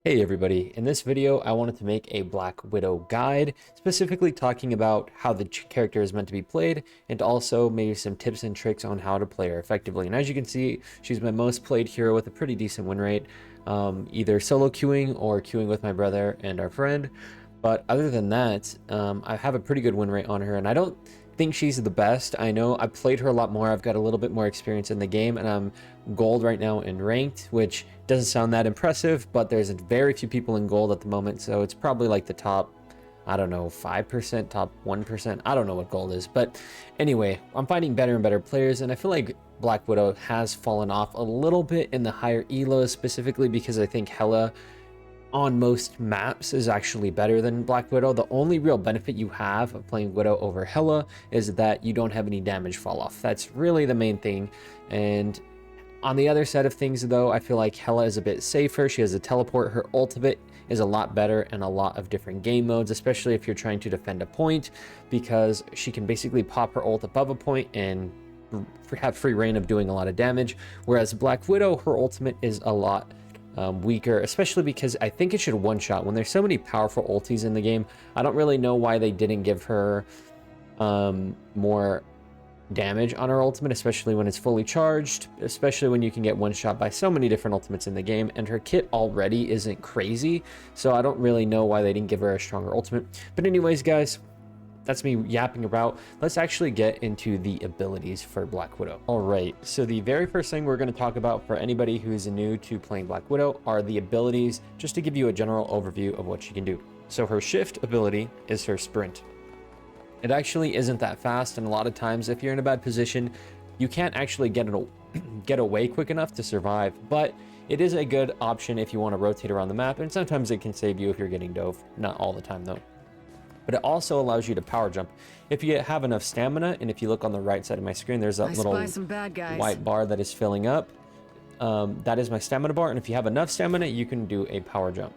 Hey everybody, in this video I wanted to make a Black Widow guide, specifically talking about how the character is meant to be played, and also maybe some tips and tricks on how to play her effectively. And as you can see, she's my most played hero with a pretty decent win rate, either solo queuing or queuing with my brother and our friend. But other than that, I have a pretty good win rate on her, and I don't think she's the best. I know I played her a lot more. I've got a little bit more experience in the game, and I'm gold right now in ranked, which doesn't sound that impressive, but there's very few people in gold at the moment, so it's probably like the top, I don't know, 5%, top 1%. I don't know what gold is, but anyway, I'm finding better and better players, and I feel like Black Widow has fallen off a little bit in the higher elos, specifically because I think Hela on most maps is actually better than Black Widow. The only real benefit you have of playing Widow over Hela is that you don't have any damage fall off. That's really the main thing. And on the other side of things though, I feel like Hela is a bit safer. She has a teleport. Her ultimate is a lot better in a lot of different game modes, especially if you're trying to defend a point, because she can basically pop her ult above a point and have free reign of doing a lot of damage. Whereas Black Widow, her ultimate is a lot weaker, especially because I think it should one-shot. When there's so many powerful ultis in the game, I don't really know why they didn't give her more damage on her ultimate, especially when it's fully charged, especially when you can get one shot by so many different ultimates in the game, and her kit already isn't crazy, so I don't really know why they didn't give her a stronger ultimate. But anyways, guys, that's me yapping about. Let's actually get into the abilities for Black Widow. All right, so the very first thing we're going to talk about for anybody who's new to playing Black Widow are the abilities, just to give you a general overview of what she can do. So her shift ability is her sprint. It actually isn't that fast, and a lot of times if you're in a bad position, you can't actually get away quick enough to survive, but it is a good option if you want to rotate around the map, and sometimes it can save you if you're getting dove. Not all the time though. But it also allows you to power jump if you have enough stamina. And if you look on the right side of my screen, there's that little white bar that is filling up. That is my stamina bar, and if you have enough stamina, you can do a power jump.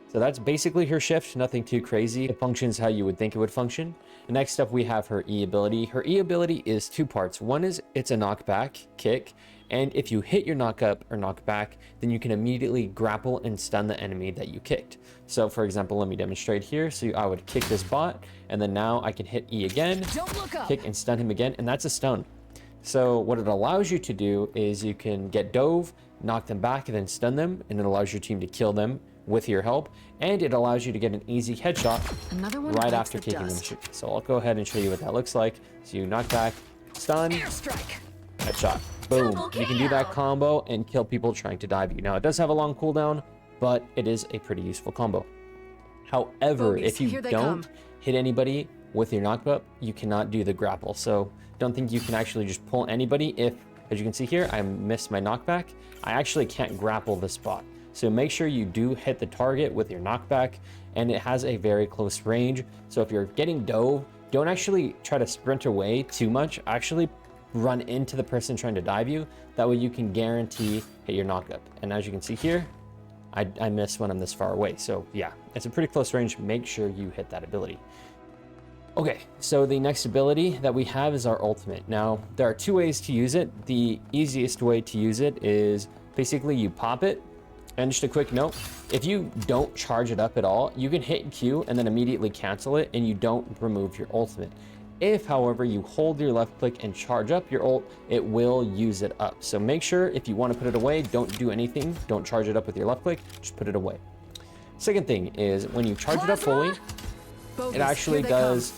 So that's basically her shift, nothing too crazy. It functions how you would think it would function. Next up, we have her E ability. Her E ability is two parts. One is it's a knockback kick, and if you hit your knock up or knock back, then you can immediately grapple and stun the enemy that you kicked. So for example, let me demonstrate here. So I would kick this bot, and then now I can hit E again, kick and stun him again, and that's a stun. So what it allows you to do is you can get dove, knock them back, and then stun them, and it allows your team to kill them with your help, and it allows you to get an easy headshot right after taking them. So I'll go ahead and show you what that looks like. So you knock back, stun, headshot, boom. You can do that combo and kill people trying to dive you. Now it does have a long cooldown, but it is a pretty useful combo. However, if you don't hit anybody with your knockback, you cannot do the grapple. So don't think you can actually just pull anybody. If, as you can see here, I missed my knockback, I actually can't grapple the spot. So make sure you do hit the target with your knockback, and it has a very close range. So if you're getting dove, don't actually try to sprint away too much. Actually run into the person trying to dive you. That way you can guarantee hit your knockup. And as you can see here, I miss when I'm this far away. So yeah, it's a pretty close range. Make sure you hit that ability. Okay, so the next ability that we have is our ultimate. Now, there are two ways to use it. The easiest way to use it is basically you pop it. And just a quick note, if you don't charge it up at all, you can hit Q and then immediately cancel it, and you don't remove your ultimate. If, however, you hold your left click and charge up your ult, it will use it up. So make sure if you want to put it away, don't do anything. Don't charge it up with your left click, just put it away. Second thing is when you charge it up fully, it actually does...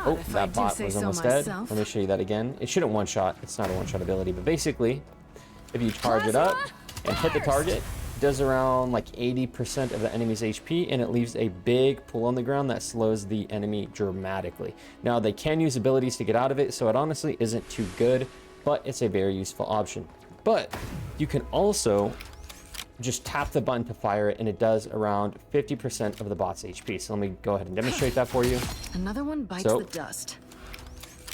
Oh, that bot was almost dead. Let me show you that again. It shouldn't one-shot. It's not a one-shot ability, but basically, if you charge it up and hit the target, it does around like 80% of the enemy's HP, and it leaves a big pool on the ground that slows the enemy dramatically. Now, they can use abilities to get out of it, so it honestly isn't too good, but it's a very useful option. But you can also just tap the button to fire it, and it does around 50% of the bot's HP. So let me go ahead and demonstrate that for you. Another one bites the dust.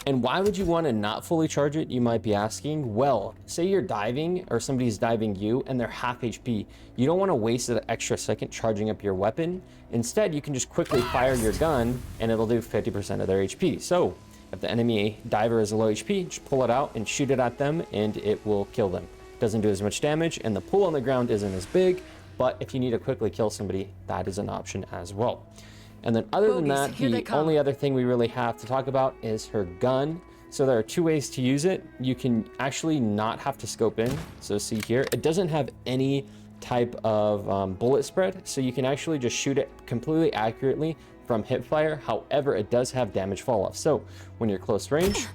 And why would you want to not fully charge it, you might be asking? Well, say you're diving or somebody's diving you and they're half HP. You don't want to waste an extra second charging up your weapon. Instead, you can just quickly fire your gun and it'll do 50% of their HP. So if the enemy diver is a low HP, just pull it out and shoot it at them and it will kill them. Doesn't do as much damage, and the pool on the ground isn't as big, But if you need to quickly kill somebody, that is an option as well. And then other than Bogeys, that, here they the come. only other thing we really have to talk about is her gun. So there are two ways to use it. You can actually not have to scope in. So see here, it doesn't have any type of bullet spread. So you can actually just shoot it completely accurately from hip fire. However, it does have damage fall off. So when you're close range,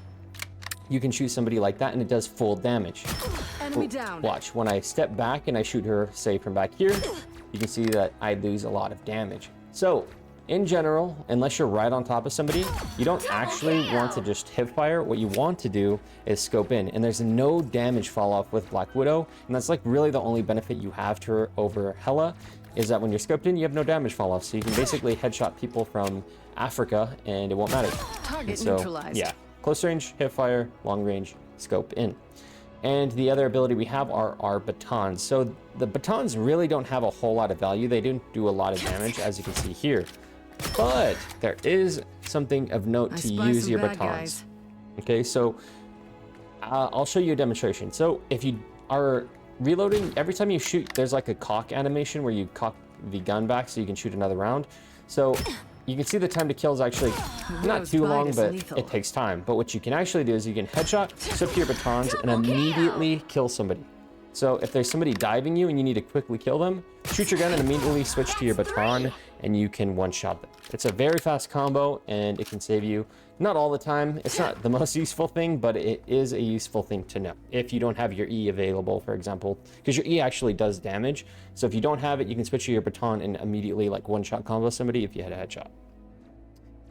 you can shoot somebody like that and it does full damage. Enemy down. Watch, when I step back and I shoot her, say from back here, you can see that I lose a lot of damage. So in general, unless you're right on top of somebody, you don't actually want to just hip fire. What you want to do is scope in, and there's no damage fall off with Black Widow. And that's like really the only benefit you have to her over Hela, is that when you're scoped in, you have no damage fall off. So you can basically headshot people from Africa and it won't matter. Target neutralized. Yeah, close range, hip fire, long range, scope in. And the other ability we have are our batons. So the batons really don't have a whole lot of value. They don't do a lot of damage, as you can see here. But there is something of note to use your batons. Okay, so I'll show you a demonstration. So if you are reloading, every time you shoot, there's like a cock animation where you cock the gun back so you can shoot another round. So you can see the time to kill is actually not too long, but it takes time. But what you can actually do is you can headshot, switch to your batons, and immediately kill somebody. So if there's somebody diving you and you need to quickly kill them, shoot your gun and immediately switch to your baton and you can one-shot them. It's a very fast combo and it can save you. Not all the time. It's not the most useful thing, but it is a useful thing to know. If you don't have your E available, for example, because your E actually does damage. So if you don't have it, you can switch to your baton and immediately like one-shot combo somebody if you had a headshot.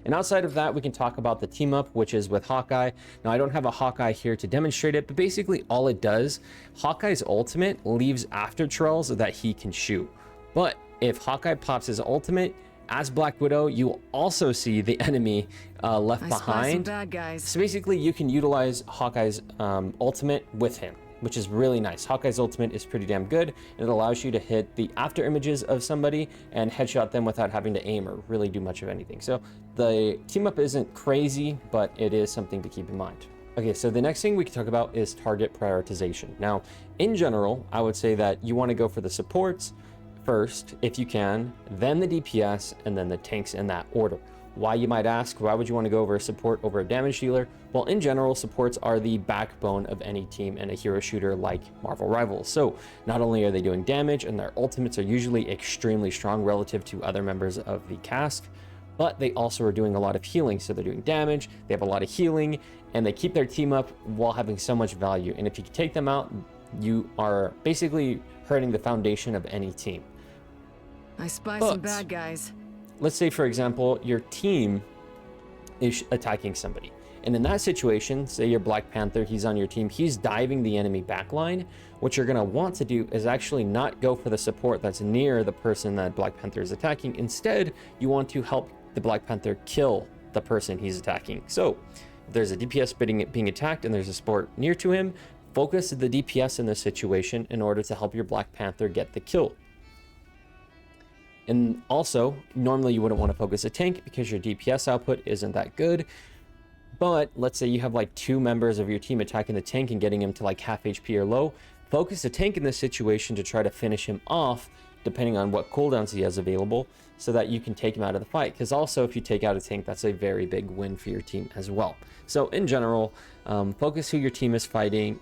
And outside of that, we can talk about the team up, which is with Hawkeye. Now, I don't have a Hawkeye here to demonstrate it, but basically all it does, Hawkeye's ultimate leaves after trails that he can shoot. But if Hawkeye pops his ultimate, as Black Widow, you will also see the enemy left behind. Bad guys. So basically, you can utilize Hawkeye's ultimate with him, which is really nice. Hawkeye's ultimate is pretty damn good, and it allows you to hit the after images of somebody and headshot them without having to aim or really do much of anything. So the team up isn't crazy, but it is something to keep in mind. Okay, so the next thing we can talk about is target prioritization. Now, in general, I would say that you want to go for the supports first, if you can, then the DPS, and then the tanks in that order. Why, you might ask, why would you want to go over a support over a damage dealer? Well, in general, supports are the backbone of any team and a hero shooter like Marvel Rivals. So not only are they doing damage, and their ultimates are usually extremely strong relative to other members of the cast, but they also are doing a lot of healing. So they're doing damage, they have a lot of healing, and they keep their team up while having so much value. And if you can take them out, you are basically hurting the foundation of any team. I spy some bad guys. Let's say, for example, your team is attacking somebody. And in that situation, say you're Black Panther, he's on your team, he's diving the enemy backline. What you're gonna want to do is actually not go for the support that's near the person that Black Panther is attacking. Instead, you want to help the Black Panther kill the person he's attacking. So if there's a DPS being attacked and there's a support near to him, focus the DPS in this situation in order to help your Black Panther get the kill. And also, normally you wouldn't want to focus a tank because your DPS output isn't that good. But let's say you have like two members of your team attacking the tank and getting him to like half HP or low. Focus the tank in this situation to try to finish him off, depending on what cooldowns he has available, so that you can take him out of the fight. Because also, if you take out a tank, that's a very big win for your team as well. So in general, focus who your team is fighting,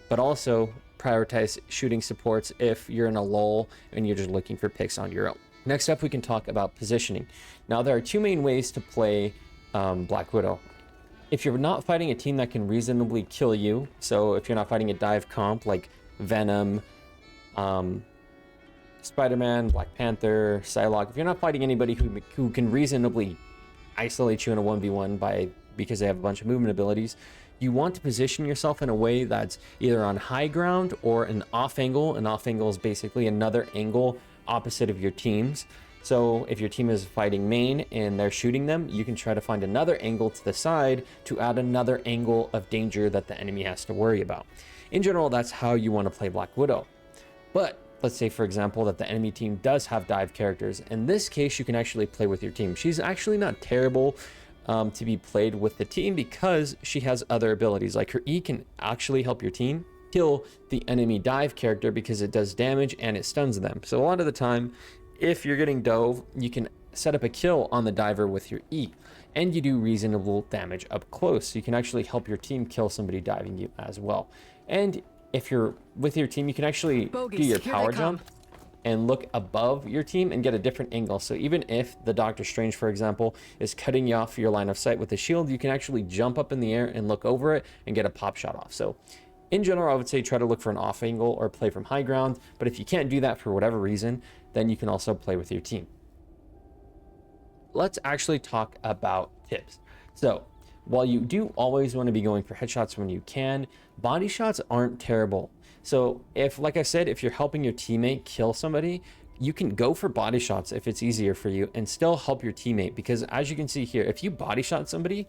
but also prioritize shooting supports if you're in a lull and you're just looking for picks on your own. Next up, we can talk about positioning. Now, there are two main ways to play Black Widow. If you're not fighting a team that can reasonably kill you, so if you're not fighting a dive comp like Venom, Spider-Man, Black Panther, Psylocke, if you're not fighting anybody who can reasonably isolate you in a 1v1 because they have a bunch of movement abilities, you want to position yourself in a way that's either on high ground or an off angle. An off angle is basically another angle opposite of your team's. So if your team is fighting main and they're shooting them, you can try to find another angle to the side to add another angle of danger that the enemy has to worry about. In general, that's how you want to play Black Widow. But let's say, for example, that the enemy team does have dive characters. In this case, you can actually play with your team. She's actually not terrible to be played with the team because she has other abilities. Like her E can actually help your team kill the enemy dive character because it does damage and it stuns them. So a lot of the time, if you're getting dove, you can set up a kill on the diver with your E, and you do reasonable damage up close. So you can actually help your team kill somebody diving you as well. And if you're with your team, you can actually do your power jump and look above your team and get a different angle. So even if the Doctor Strange, for example, is cutting you off your line of sight with a shield, you can actually jump up in the air and look over it and get a pop shot off. So in general, I would say try to look for an off angle or play from high ground. But if you can't do that for whatever reason, then you can also play with your team. Let's actually talk about tips. So while you do always want to be going for headshots when you can, body shots aren't terrible. So if, like I said, if you're helping your teammate kill somebody, you can go for body shots if it's easier for you and still help your teammate, because as you can see here, if you body shot somebody,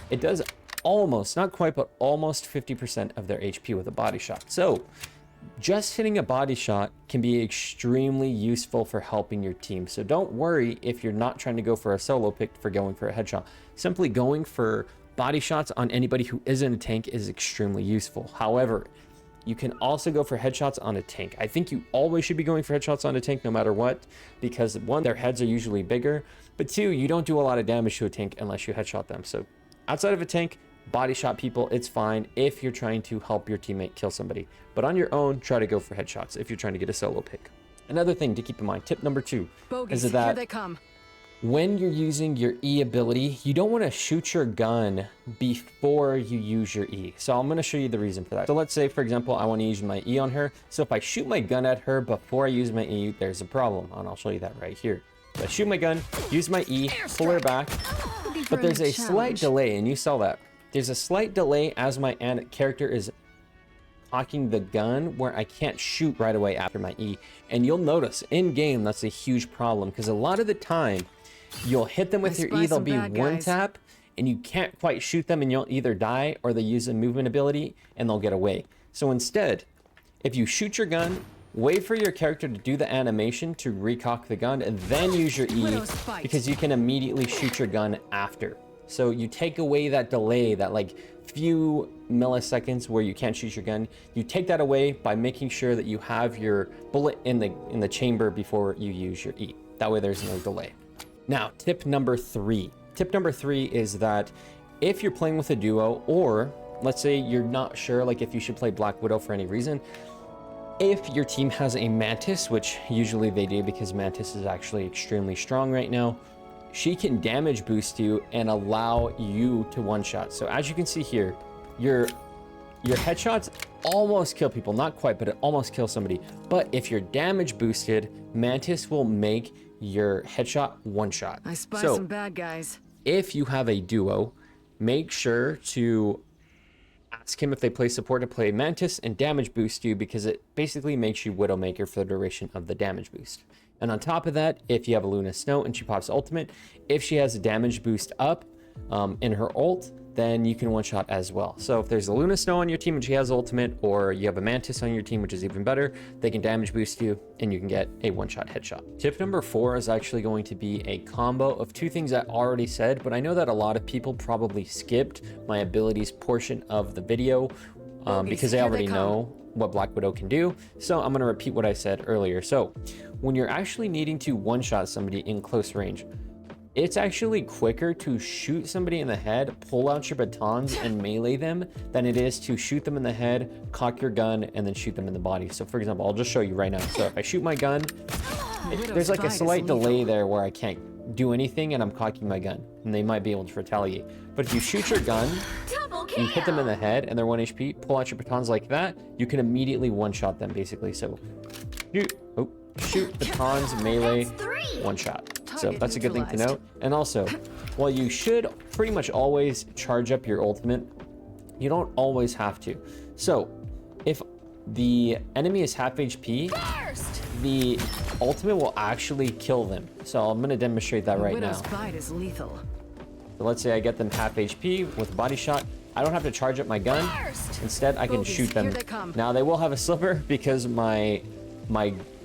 it does almost, not quite, but almost 50% of their HP with a body shot. So just hitting a body shot can be extremely useful for helping your team. So don't worry if you're not trying to go for a solo pick for going for a headshot. Simply going for body shots on anybody who isn't a tank is extremely useful. However, you can also go for headshots on a tank. I think you always should be going for headshots on a tank no matter what, because one, their heads are usually bigger, but two, you don't do a lot of damage to a tank unless you headshot them. So outside of a tank, body shot people, it's fine if you're trying to help your teammate kill somebody. But on your own, try to go for headshots if you're trying to get a solo pick. Another thing to keep in mind, tip number 2, Bogeys, is that here they come. When you're using your E ability, you don't want to shoot your gun before you use your E. So I'm going to show you the reason for that. So let's say, for example, I want to use my E on her. So if I shoot my gun at her before I use my E, there's a problem. And I'll show you that right here. So I shoot my gun, use my E, pull her back. But there's a slight delay, and you saw that. There's a slight delay as my character is cocking the gun where I can't shoot right away after my E. And you'll notice in game, that's a huge problem, because a lot of the time, you'll hit them with your E, they'll be one tap, and you can't quite shoot them, and you'll either die or they use a movement ability and they'll get away. So instead, if you shoot your gun, wait for your character to do the animation to recock the gun, and then use your E, because you can immediately shoot your gun after. So you take away that delay, that like few milliseconds where you can't shoot your gun. You take that away by making sure that you have your bullet in the chamber before you use your E. That way there's no delay. Now, tip number 3. Tip number 3 is that if you're playing with a duo, or let's say you're not sure like if you should play Black Widow for any reason, if your team has a Mantis, which usually they do because Mantis is actually extremely strong right now, she can damage boost you and allow you to one-shot. So as you can see here, your headshots almost kill people, not quite, but it almost kills somebody. But if you're damage boosted, Mantis will make your headshot one-shot. I spy some bad guys. If you have a duo, make sure to ask him if they play support to play Mantis and damage boost you, because it basically makes you Widowmaker for the duration of the damage boost. And on top of that, if you have a Luna Snow and she pops ultimate, if she has a damage boost up in her ult, then you can one-shot as well. So if there's a Luna Snow on your team and she has ultimate, or you have a Mantis on your team, which is even better, they can damage boost you and you can get a one-shot headshot. Tip number 4 is actually going to be a combo of 2 things I already said, but I know that a lot of people probably skipped my abilities portion of the video because they already know what Black Widow can do. So I'm going to repeat what I said earlier. So when you're actually needing to one-shot somebody in close range, it's actually quicker to shoot somebody in the head, pull out your batons and melee them, than it is to shoot them in the head, cock your gun, and then shoot them in the body. So for example, I'll just show you right now. So if I shoot my gun, there's like a slight delay there where I can't do anything and I'm cocking my gun, and they might be able to retaliate. But if you shoot your gun, you hit them in the head and they're 1 HP, pull out your batons like that, you can immediately one-shot them basically. So shoot, batons, melee, one-shot. So that's a good thing to note. And also, while you should pretty much always charge up your ultimate, you don't always have to. So if the enemy is half HP, the ultimate will actually kill them. So I'm going to demonstrate that right now. Bite is lethal. So let's say I get them half HP with a body shot. I don't have to charge up my gun. Instead, I can shoot them. Now they will have a slipper because my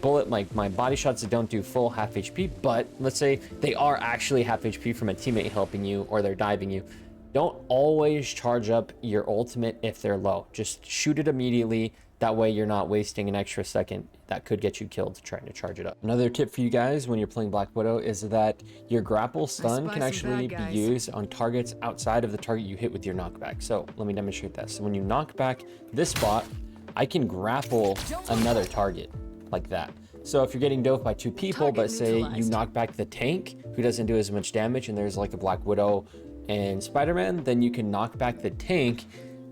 bullet, my body shots don't do full half HP, but let's say they are actually half HP from a teammate helping you or they're diving you. Don't always charge up your ultimate if they're low. Just shoot it immediately. That way you're not wasting an extra second that could get you killed trying to charge it up. Another tip for you guys when you're playing Black Widow is that your grapple stun can actually be used on targets outside of the target you hit with your knockback. So let me demonstrate that. So when you knock back this spot, I can grapple another target like that. So if you're getting doped by two people, but say you knock back the tank who doesn't do as much damage and there's like a Black Widow and Spider-Man, then you can knock back the tank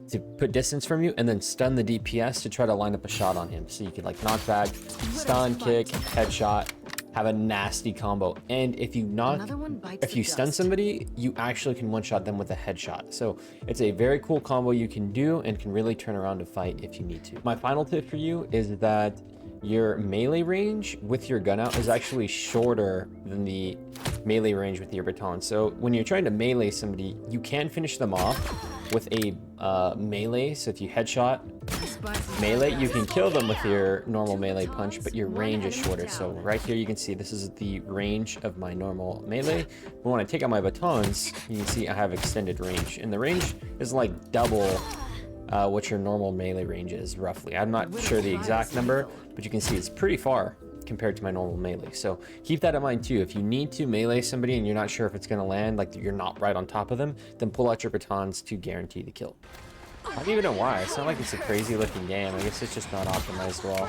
to put distance from you and then stun the DPS to try to line up a shot on him. So you can like knock back, stun, kick, headshot, have a nasty combo. And if you stun somebody, you actually can one-shot them with a headshot. So it's a very cool combo you can do and can really turn around a fight if you need to. My final tip for you is that your melee range with your gun out is actually shorter than the melee range with your baton. So when you're trying to melee somebody, you can finish them off with a melee. So if you headshot melee, you can kill them with your normal melee punch, but your range is shorter. So right here you can see this is the range of my normal melee. But when I take out my batons, you can see I have extended range, and the range is like double what your normal melee range is roughly. I'm not sure the exact number, but you can see it's pretty far compared to my normal melee. So keep that in mind too. If you need to melee somebody and you're not sure if it's gonna land, like you're not right on top of them, then pull out your batons to guarantee the kill. I don't even know why. It's not like it's a crazy looking game. I guess it's just not optimized well.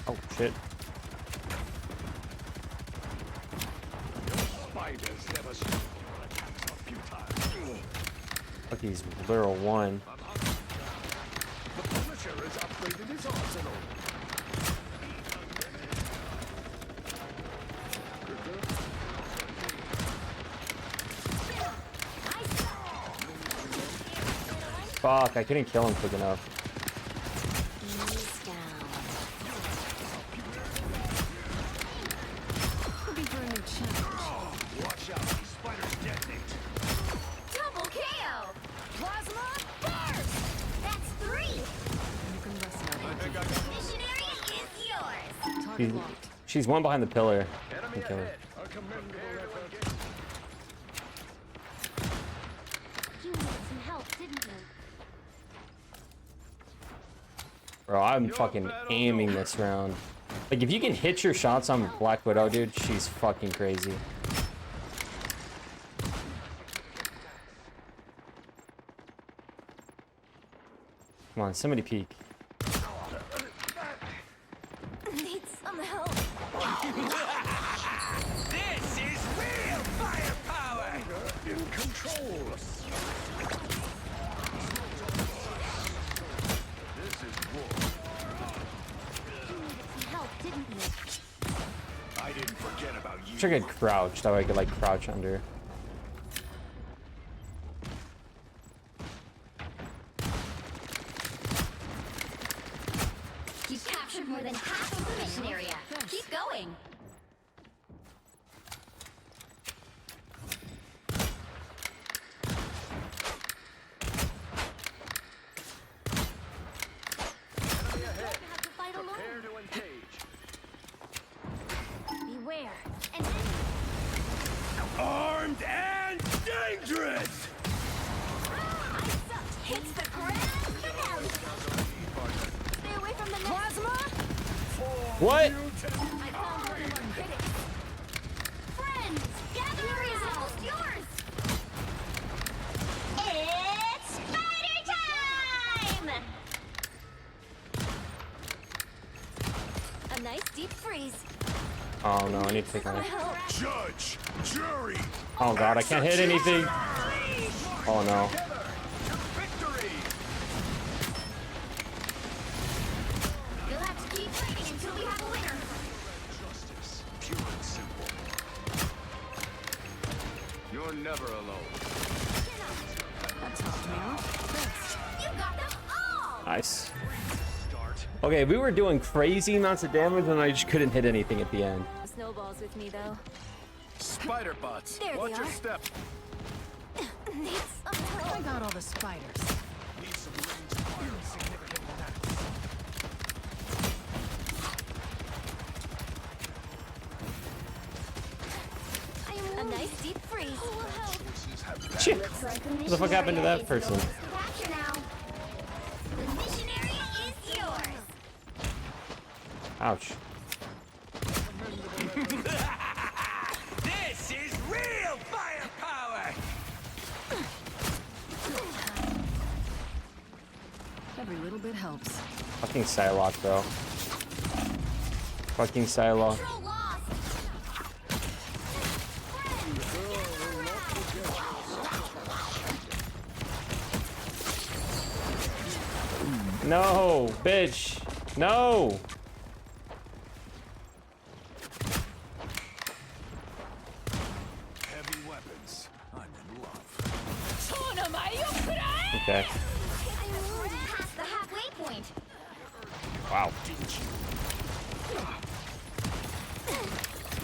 Oh shit. Look, he's literal one. The Punisher has upgraded his arsenal. Fuck, I couldn't kill him quick enough. Watch out, these spiders detonate. Double KO! Plasma burst! That's 3! Mission area is yours! She's one behind the pillar. Enemy Kill her. ahead. A commendable effort. You needed some help, didn't you? Bro, I'm fucking aiming this round. Like, if you can hit your shots on Black Widow, dude, she's fucking crazy. Come on, somebody peek. Need some help. This is real firepower! In control. This is war. You needed some help, didn't you? I didn't forget about you. Wish I could crouch, that way I could like crouch under. You've captured more than half of the mission area. Keep going. You don't have to fight alone. Prepare to engage. Beware. And then Armed and dangerous! I sucked. Hits the ground. Finale. Stay away from the plasma. What? I found one of our critics. Friends, gather around. It's almost yours. It's spider time! A nice deep freeze. Oh no, I need to take my... Judge, jury. Oh god, I can't hit anything. Oh no. Victory! You'll have to keep fighting until we have a winner. Justice, pure and simple. You're never alone. That topped me off. You got them all! Nice. Start. Okay, we were doing crazy amounts of damage and I just couldn't hit anything at the end. Snowballs with me, though. Spider butts. There they Watch your are. step. Need some help. I got all the spiders. Need some ranged fire. Significant attacks. Who will help? Shit. Looks like the What the fuck happened to that person? Capture now. The mission area is yours. Ouch. This is real firepower! Every little bit helps. Fucking Psylocke, bro. Fucking Psylocke. Control lost. No, bitch. No. Heavy weapons. I'm in love. Okay. I moved past the halfway point. Wow.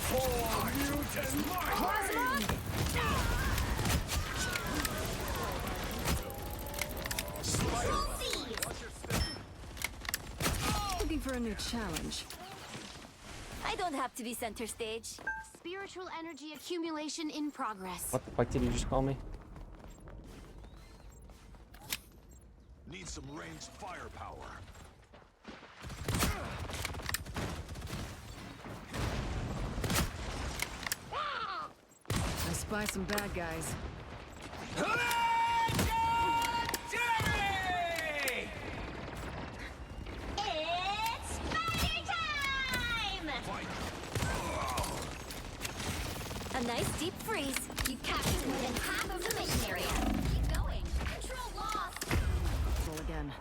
For mutant mind! Control seized. Looking for a new challenge. I don't have to be center stage. Spiritual energy accumulation in progress. What the fuck did you just call me? Need some ranged firepower. I spy some bad guys. It's fire time! A nice deep freeze. You captured more than half of the mission area. Keep going. Control lost. Roll again.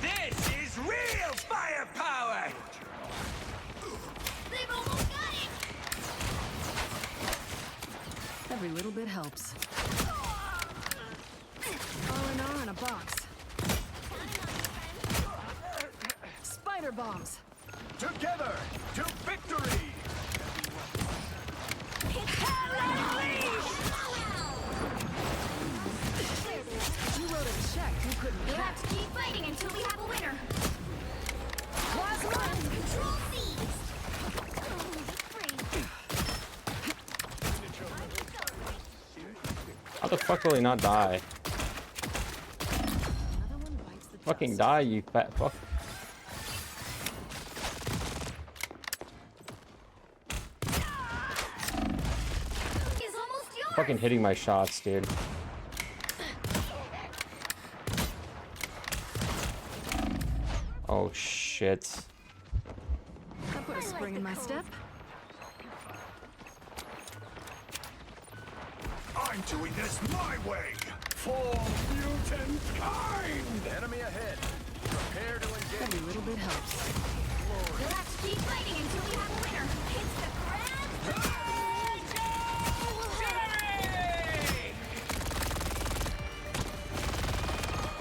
This is real firepower! They've almost got it! Every little bit helps. R&R in a box. Spider bombs. Together to victory! You wrote a check you couldn't We'll catch. have to keep fighting until we have a winner. Control seized. Free. How the fuck will he not die? Another one bites the Fucking dust. die, you fat fuck. Is almost yours. Fucking hitting my shots, dude. Oh shit. I put a spring in my step. I'm doing this my way! For mutant kind! Enemy ahead. Prepare to engage. Every little bit helps. We'll have to keep fighting until we have a winner. It's the grand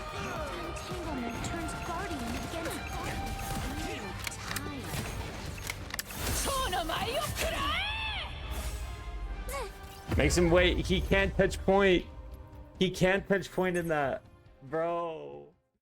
entanglement turns guardian against guardian. Tired. Makes him wait. He can't touch point. He can't touch point in that. Bro.